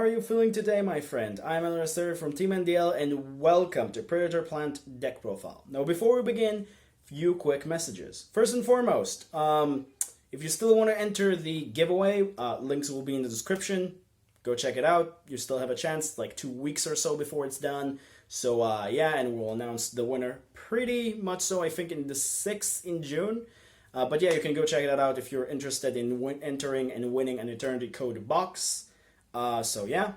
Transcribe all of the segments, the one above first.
are you feeling today, my friend? I'm Alastair from Team NDL and welcome to Predaplant deck profile. Now, before we begin, few quick messages. First and foremost, if you still want to enter the giveaway, links will be in the description. Go check it out. You still have a chance, like 2 weeks or so before it's done. So yeah, and we'll announce the winner pretty much so, I think, in the 6th in June. But yeah, you can go check that out if you're interested in entering and winning an Eternity Code box. So yeah.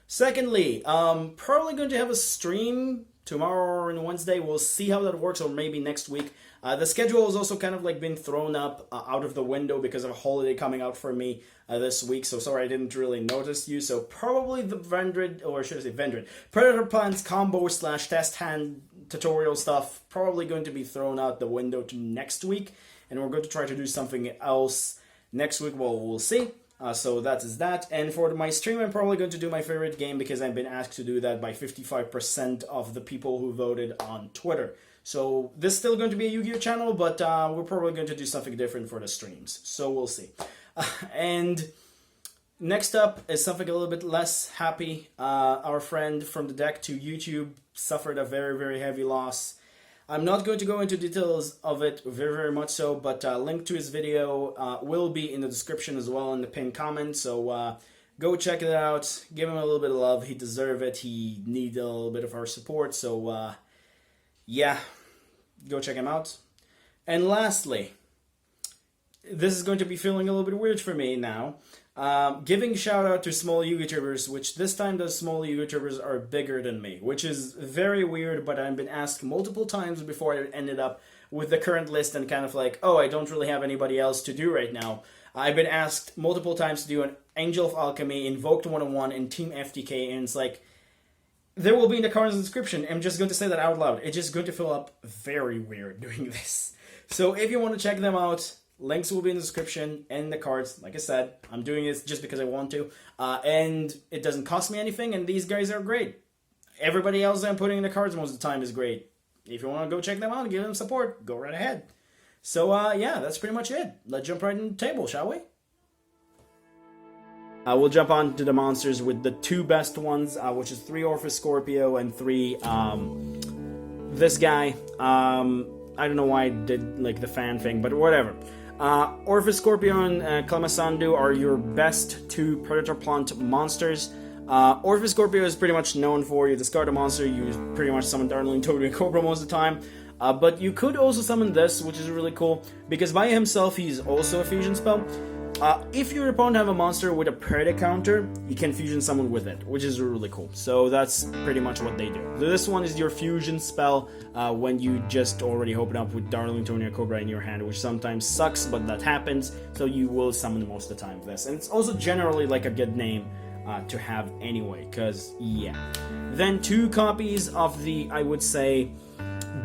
Secondly, probably going to have a stream tomorrow or on Wednesday. We'll see how that works, or maybe next week. The schedule has also kind of like been thrown up out of the window because of a holiday coming out for me this week. So sorry I didn't really notice you. So probably the Predaplant combo / test hand tutorial stuff probably going to be thrown out the window to next week. And we're going to try to do something else next week. Well, we'll see. So that is that. And for my stream, I'm probably going to do my favorite game because I've been asked to do that by 55% of the people who voted on Twitter. So this is still going to be a Yu-Gi-Oh channel, but we're probably going to do something different for the streams. So we'll see. And next up is something a little bit less happy. Our friend from the deck to YouTube suffered a very, very heavy loss. I'm not going to go into details of it very, very much so, but link to his video will be in the description as well in the pinned comment. So go check it out. Give him a little bit of love. He deserves it. He needs a little bit of our support. So yeah, go check him out. And lastly, this is going to be feeling a little bit weird for me now. Giving shout out to small yugitubers, which this time those small yugitubers are bigger than me, which is very weird, but I've been asked multiple times before I ended up with the current list and kind of like, oh, I don't really have anybody else to do right now. I've been asked multiple times to do an Angel of Alchemy, Invoked 101, and Team FTK, and it's like, there will be in the cards description. I'm just going to say that out loud. It's just going to feel up very weird doing this. So if you want to check them out, links will be in the description and the cards. Like I said, I'm doing this just because I want to. And it doesn't cost me anything, and these guys are great. Everybody else I'm putting in the cards most of the time is great. If you want to go check them out and give them support, go right ahead. So yeah, that's pretty much it. Let's jump right into the table, shall we? We'll jump on to the monsters with the two best ones, which is 3 Orpheus Scorpio and 3 this guy. I don't know why I did like the fan thing, but whatever. Orpheus Scorpio and Klamasandu are your best 2 Predaplant monsters. Orpheus Scorpio is pretty much known for you discard a monster, you pretty much summon Darling Toad and Cobra most of the time. But you could also summon this, which is really cool, because by himself he's also a fusion spell. If your opponent have a monster with a Preda counter, you can fusion summon with it, which is really cool. So that's pretty much what they do. This one is your fusion spell when you just already open up with Darling Tonia Cobra in your hand, which sometimes sucks, but that happens. So you will summon most of the time this. And it's also generally like a good name to have anyway, because yeah. Then 2 copies of the, I would say,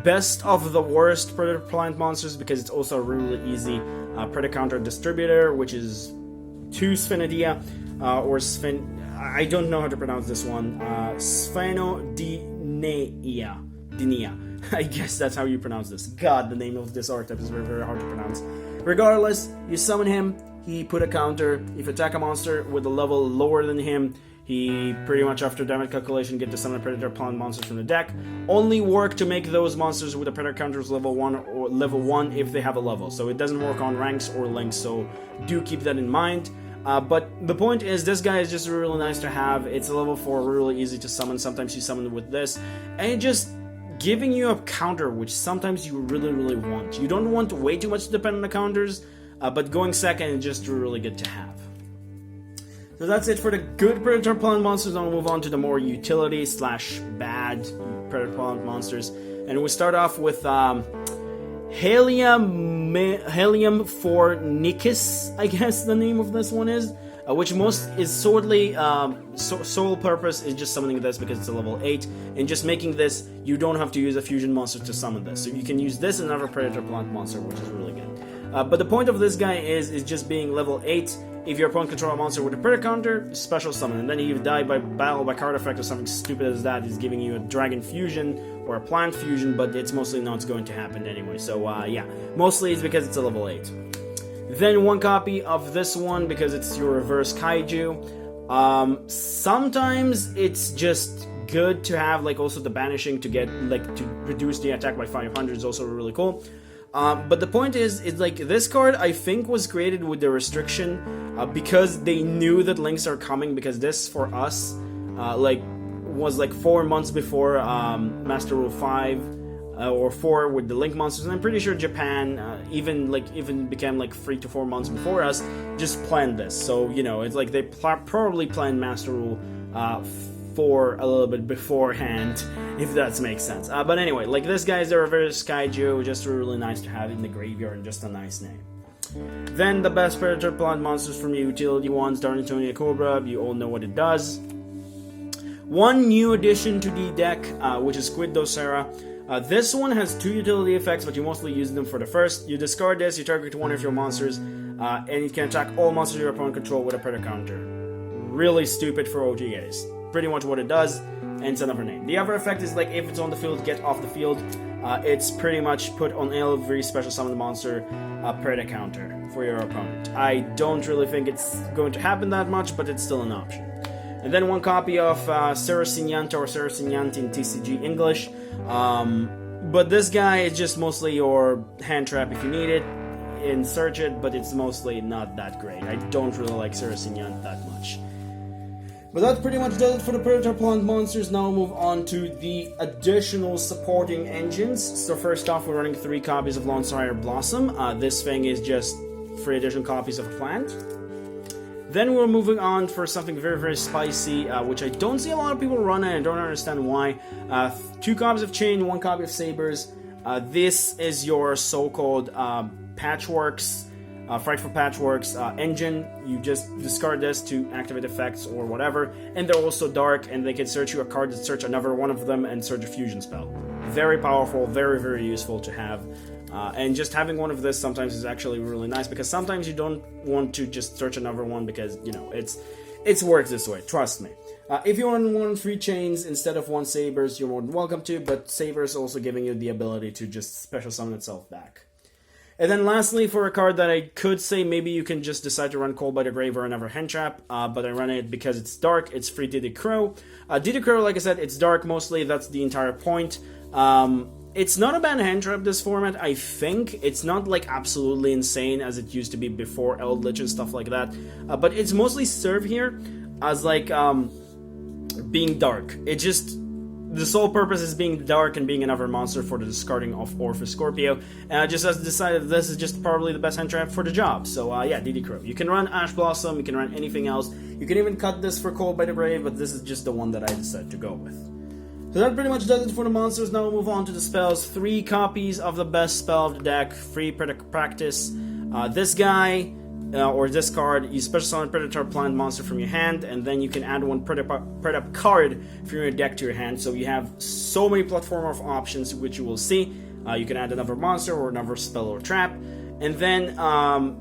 best of the worst Predaplant monsters, because it's also really easy. Predacounter Distributor, which is 2 Sphenodia, or I don't know how to pronounce this one. Sphenodinia. I guess that's how you pronounce this. God, the name of this archetype is very, very hard to pronounce. Regardless, you summon him, he put a counter. If you attack a monster with a level lower than him, he pretty much after damage calculation get to summon a Predaplant monster from the deck. Only work to make those monsters with the Predator counters level 1 or level 1 if they have a level. So it doesn't work on ranks or links, so do keep that in mind. But the point is, this guy is just really nice to have. It's a level 4, really easy to summon. Sometimes you summon with this. And just giving you a counter, which sometimes you really, really want. You don't want way too much to depend on the counters, but going second is just really good to have. So that's it for the good Predaplant monsters. I'll move on to the more utility / bad Predaplant monsters. And we start off with Helium Fornicus, I guess the name of this one is. Which most is solely, sole purpose is just summoning this because it's a level 8. And just making this, you don't have to use a fusion monster to summon this. So you can use this and another Predaplant monster, which is really good. But the point of this guy is just being level 8. If your opponent controls a monster with a Predator counter, special summon. And then if you die by battle by card effect or something stupid as that, he's giving you a Dragon Fusion or a Plant Fusion, but it's mostly not going to happen anyway. So yeah, mostly it's because it's a level 8. Then 1 copy of this one because it's your reverse Kaiju. Sometimes it's just good to have like also the banishing to get like to reduce the attack by 500 is also really cool. But the point is, it's like this card I think was created with the restriction because they knew that links are coming, because this for us like was like 4 months before Master Rule 5 or 4 with the link monsters, and I'm pretty sure Japan even became like 3 to 4 months before us just planned this. So you know, it's like they probably planned Master Rule for a little bit beforehand, if that makes sense. But anyway, like this guy is the reverse kaiju, just really nice to have in the graveyard and just a nice name. Then the best Predaplant monsters from the utility ones, Darnatonia Cobra, you all know what it does. One new addition to the deck, which is Squid Docera. This one has 2 utility effects, but you mostly use them for the first. You discard this, you target one of your monsters, and it can attack all monsters your opponent control with a Predator counter. Really stupid for OGAs. Pretty much what it does, and it's another name. The other effect is like if it's on the field, get off the field. It's pretty much put on every special summon monster a Predator counter for your opponent. I don't really think it's going to happen that much, but it's still an option. And then one copy of Serasignante or Serasignante in TCG English. But this guy is just mostly your hand trap if you need it. Insert it, but it's mostly not that great. I don't really like Serasignante that much. But that pretty much does it for the Predaplant monsters. Now we'll move on to the additional supporting engines. So first off, we're running 3 copies of Lonesire Blossom. This thing is just 3 additional copies of a plant. Then we're moving on for something very, very spicy, which I don't see a lot of people run, and I don't understand why. 2 copies of Chain, 1 copy of Sabers. This is your so-called Patchworks, Frightful Patchworks engine. You just discard this to activate effects or whatever, and they're also dark, and they can search you a card to search another one of them and search a fusion spell. Very powerful, very, very useful to have. And just having one of this sometimes is actually really nice, because sometimes you don't want to just search another one because, you know, it's works this way, trust me. If you want 3 chains instead of 1 Sabers, you're more than welcome to, but Sabers also giving you the ability to just special summon itself back. And then lastly, for a card that I could say maybe you can just decide to run Cold by the Grave or another Hand Trap, but I run it because it's dark, it's free Diddy Crow. Diddy Crow, like I said, it's dark mostly, that's the entire point. It's not a bad hand trap, this format, I think. It's not like absolutely insane as it used to be before Eldritch and stuff like that. But it's mostly served here as like being dark. It just, the sole purpose is being dark and being another monster for the discarding of Orpheus Scorpio. And I just decided this is just probably the best hand trap for the job. So yeah, DD Crow. You can run Ash Blossom, you can run anything else. You can even cut this for Cold by the Grave, but this is just the one that I decided to go with. So that pretty much does it for the monsters. Now we'll move on to the spells. 3 copies of the best spell of the deck. Free Practice. This guy, or this card, you special summon Predator Plant monster from your hand, and then you can add 1 Predap card from your deck to your hand. So you have so many platform of options, which you will see. You can add another monster or another spell or trap. And then,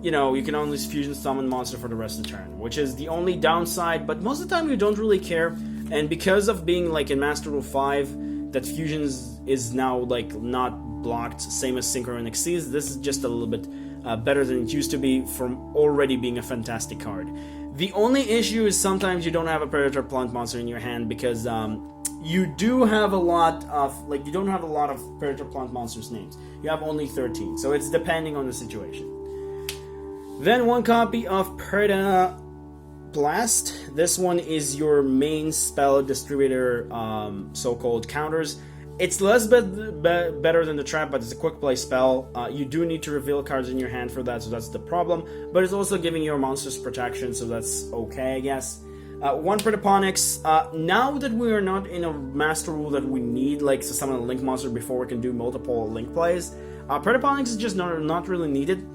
you know, you can only fusion summon monster for the rest of the turn, which is the only downside, but most of the time you don't really care. And because of being like in Master Rule 5, that fusions is now like not blocked, same as Synchro and Xyz, this is just a little bit better than it used to be from already being a fantastic card. The only issue is sometimes you don't have a Predator Plant monster in your hand because you do have a lot of, like, you don't have a lot of Predator Plant monsters names. You have only 13, so it's depending on the situation. Then 1 copy of Predaplant. This one is your main spell distributor, so-called counters. It's less better than the trap, but it's a quick play spell. You do need to reveal cards in your hand for that, so that's the problem. But it's also giving your monsters protection, so that's okay, I guess. 1 Predaponics. Now that we are not in a Master Rule that we need, like, to summon a Link monster before we can do multiple Link plays, Predaponics is just not really needed.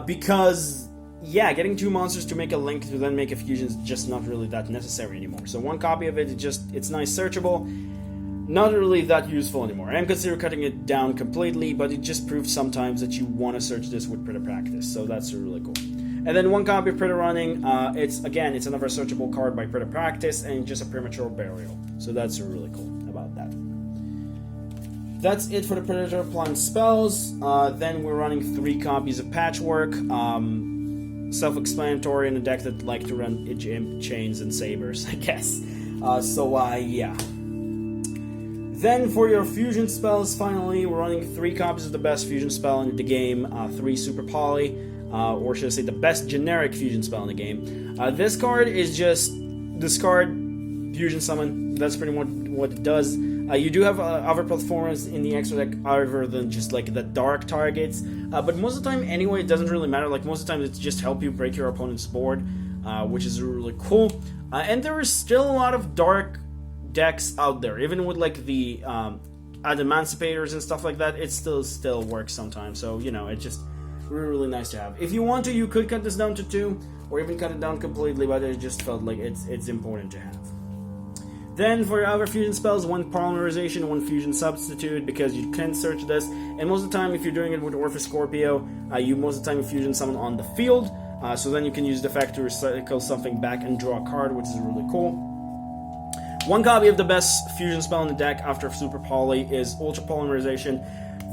Because, yeah, getting 2 monsters to make a Link to then make a fusion is just not really that necessary anymore. So 1 copy of it, it's nice searchable. Not really that useful anymore. I am considering cutting it down completely, but it just proves sometimes that you want to search this with Preda Practice, so that's really cool. And then 1 copy of Preda Running, it's another searchable card by Preda Practice, and just a premature burial. So that's really cool about that. That's it for the Predator Plant spells. Then we're running 3 copies of Patchwork. self-explanatory in a deck that like to run Itch Imp, Chains, and Sabers, I guess. Yeah. Then for your fusion spells, finally, we're running 3 copies of the best fusion spell in the game, 3 Super Poly, or should I say the best generic fusion spell in the game. This card is just discard, fusion summon, that's pretty much what it does. You do have other platformers in the extra deck other than just like the dark targets, but most of the time anyway it doesn't really matter. Like most of the time it's just help you break your opponent's board, which is really cool. And there is still a lot of dark decks out there, even with like the Emancipators and stuff like that. It still works sometimes, so you know, it's just really nice to have. If you want to, you could cut this down to 2 or even cut it down completely, but it just felt like it's important to have. Then for your other fusion spells, 1 Polymerization, 1 Fusion Substitute, because you can search this, and most of the time if you're doing it with Orpheus Scorpio, you most of the time fusion summon on the field, so then you can use the effect to recycle something back and draw a card, which is really cool. 1 copy of the best fusion spell in the deck after Super Poly is Ultra Polymerization.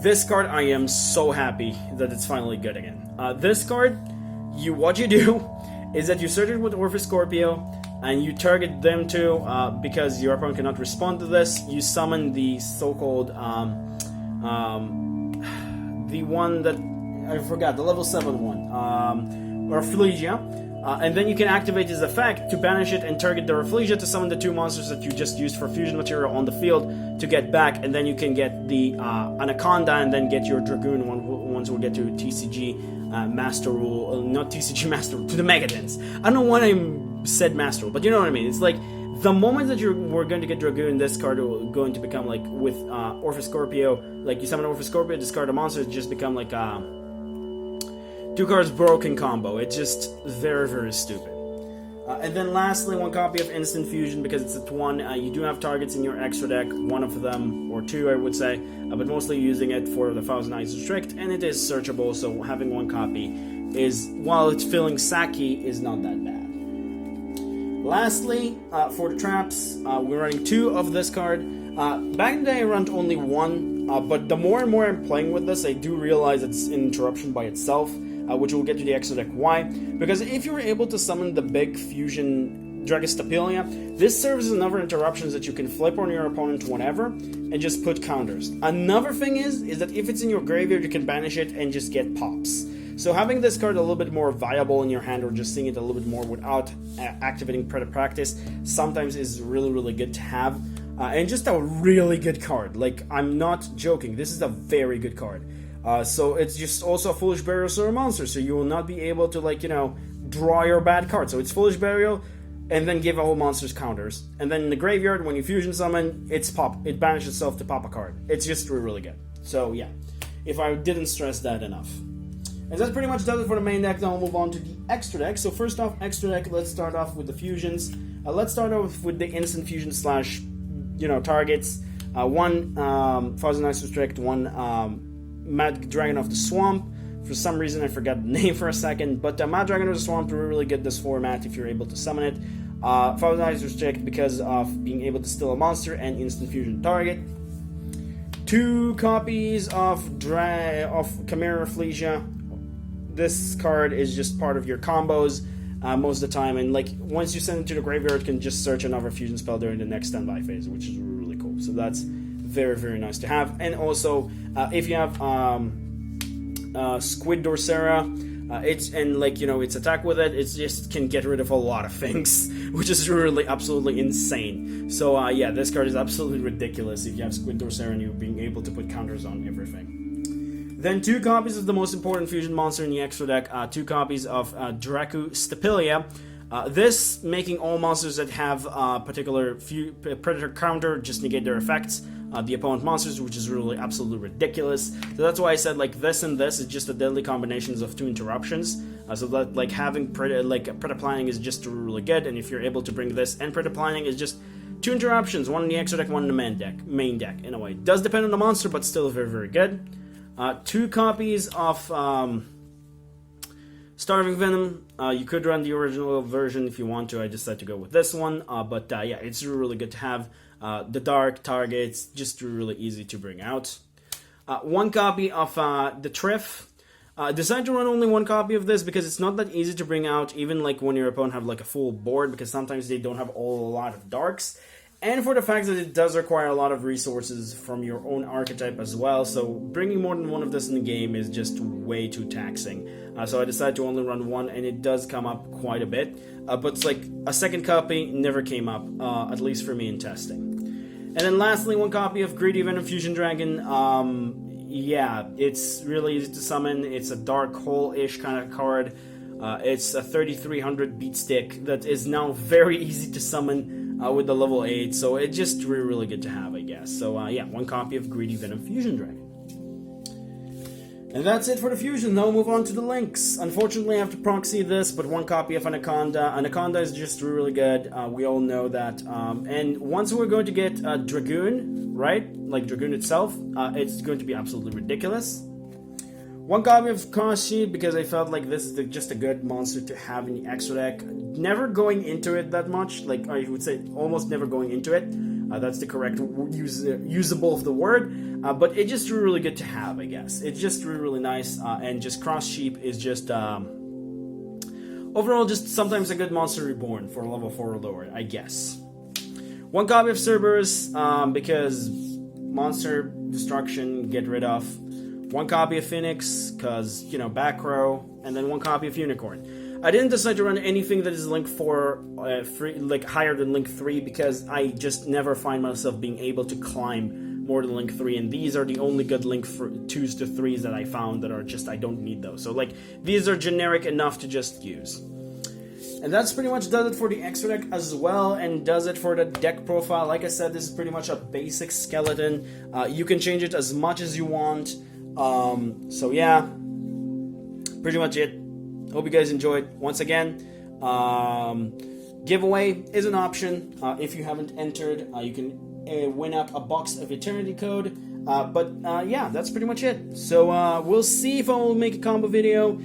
This card, I am so happy that it's finally good again. This card, what you do is that you search it with Orpheus Scorpio, and you target them too, because your opponent cannot respond to this. You summon the so-called, the one that, I forgot, the level 7 one, Rafflesia. And then you can activate his effect to banish it and target the Rafflesia to summon the 2 monsters that you just used for fusion material on the field to get back, and then you can get the Anaconda and then get your Dragoon ones will get to TCG Master Rule, not TCG Master Rule, to the Megadens. I don't know why I said Master Rule, but you know what I mean. It's like the moment that we're going to get Dragoon, this card will going to become like with Orpheus Scorpio, like you summon Orpheus Scorpio, discard a monster, it just become like 2 cards broken combo. It's just very, very stupid. And then lastly, 1 copy of Instant Fusion, because it's at 1. You do have targets in your extra deck, 1 of them, or 2 I would say, but mostly using it for the Thousand Eyes Restrict, and it is searchable, so having 1 copy is, while it's feeling sacky, is not that bad. Lastly, for the traps, we're running 2 of this card. Back in the day I ran only 1, but the more and more I'm playing with this, I do realize it's an interruption by itself. Which we'll get to the extra deck. Why? Because if you're able to summon the big fusion Dragostapelia, this serves as another interruption that you can flip on your opponent whenever and just put counters. Another thing is that if it's in your graveyard, you can banish it and just get pops. So having this card a little bit more viable in your hand, or just seeing it a little bit more without activating Practice, sometimes is really, really good to have. And just a really good card. Like, I'm not joking. This is a very good card. So it's just also a Foolish Burial or a monster, so you will not be able to, like, you know, draw your bad card. So it's Foolish Burial, and then give all monsters counters. And then in the graveyard, when you fusion summon, it banishes itself to pop a card. It's just really, really good. So yeah, if I didn't stress that enough. And that pretty much does it for the main deck. Now we'll move on to the extra deck. So first off, extra deck, let's start off with the fusions. Let's start off with the instant fusion slash, you know, targets. 1 Thousand Eyes Restrict, 1 Mad Dragon of the Swamp. For some reason I forgot the name for a second, but Mad Dragon of the Swamp will really get this format if you're able to summon it. Thousand Eyes Restrict because of being able to steal a monster and instant fusion target. 2 copies of Chimera Rafflesia. This card is just part of your combos most of the time, and like once you send it to the graveyard, it can just search another fusion spell during the next standby phase, which is really cool. So that's very, very nice to have. And also, if you have Squid Dorsera, its attack with it just can get rid of a lot of things, which is really absolutely insane. So yeah, this card is absolutely ridiculous if you have Squid Dorsera and you being able to put counters on everything. Then 2 copies of the most important fusion monster in the extra deck, 2 copies of Dragostapelia. This making all monsters that have particular predator counter just negate their effects. The opponent monsters, which is really absolutely ridiculous. So that's why I said like this and this is just the deadly combinations of 2 interruptions. So that like having Predaplant is just really good, and if you're able to bring this and Predaplant is just 2 interruptions, 1 in the extra deck, 1 in the main deck. In a way, it does depend on the monster, but still very, very good. 2 copies of Starving Venom. You could run the original version if you want to. I decided to go with this one, but yeah, it's really good to have. The dark targets, just really easy to bring out. 1 copy of the Triff. Decided to run only one copy of this because it's not that easy to bring out, even like when your opponent have like a full board, because sometimes they don't have a lot of darks. And for the fact that it does require a lot of resources from your own archetype as well, so bringing more than one of this in the game is just way too taxing. So I decided to only run one, and it does come up quite a bit. But it's like a second copy never came up, at least for me in testing. And then lastly, one copy of Greedy Venom Fusion Dragon. Yeah, it's really easy to summon. It's a dark hole-ish kind of card. It's a 3300 beat stick that is now very easy to summon with the level 8, so it's just really, really good to have, I guess. So yeah, one copy of Greedy Venom Fusion Dragon. And that's it for the fusion. Now we'll move on to the links. Unfortunately, I have to proxy this, but one copy of Anaconda. Anaconda is just really good. We all know that. And once we're going to get Dragoon, right? Like Dragoon itself, it's going to be absolutely ridiculous. One copy of Cross Sheep because I felt like this is just a good monster to have in the extra deck. Never going into it that much, like I would say almost never going into it. That's the correct usable of the word. But it's just really good to have, I guess. It's just really nice, and just Cross Sheep is just overall just sometimes a good monster reborn for a level 4 or lower, I guess. One copy of Cerberus because monster destruction, get rid of. One copy of Phoenix, because, you know, back row, and then one copy of Unicorn. I didn't decide to run anything that is link 4, like higher than link 3, because I just never find myself being able to climb more than link 3, and these are the only good link 2s to 3s that I found that are just, I don't need those. So, like, these are generic enough to just use. And that's pretty much does it for the extra deck as well, and does it for the deck profile. Like I said, this is pretty much a basic skeleton. You can change it as much as you want. So yeah, pretty much it. Hope you guys enjoyed. Once again, giveaway is an option. If you haven't entered, you can win up a box of Eternity Code. Yeah, that's pretty much it. So we'll see if I will make a combo video.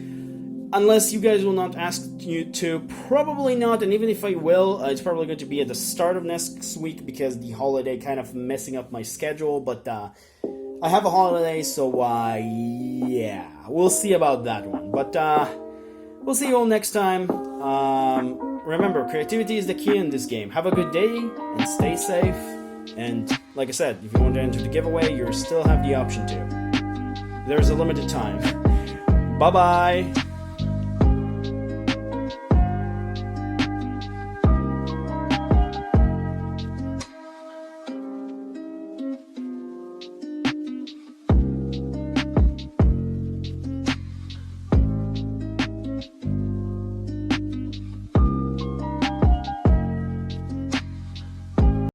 Unless you guys will not ask you to, probably not, and even if I will, it's probably going to be at the start of next week because the holiday kind of messing up my schedule, but I have a holiday, so yeah, we'll see about that one, but we'll see you all next time. Remember, creativity is the key in this game. Have a good day, and stay safe, and like I said, if you want to enter the giveaway, you still have the option to. There's a limited time. Bye-bye!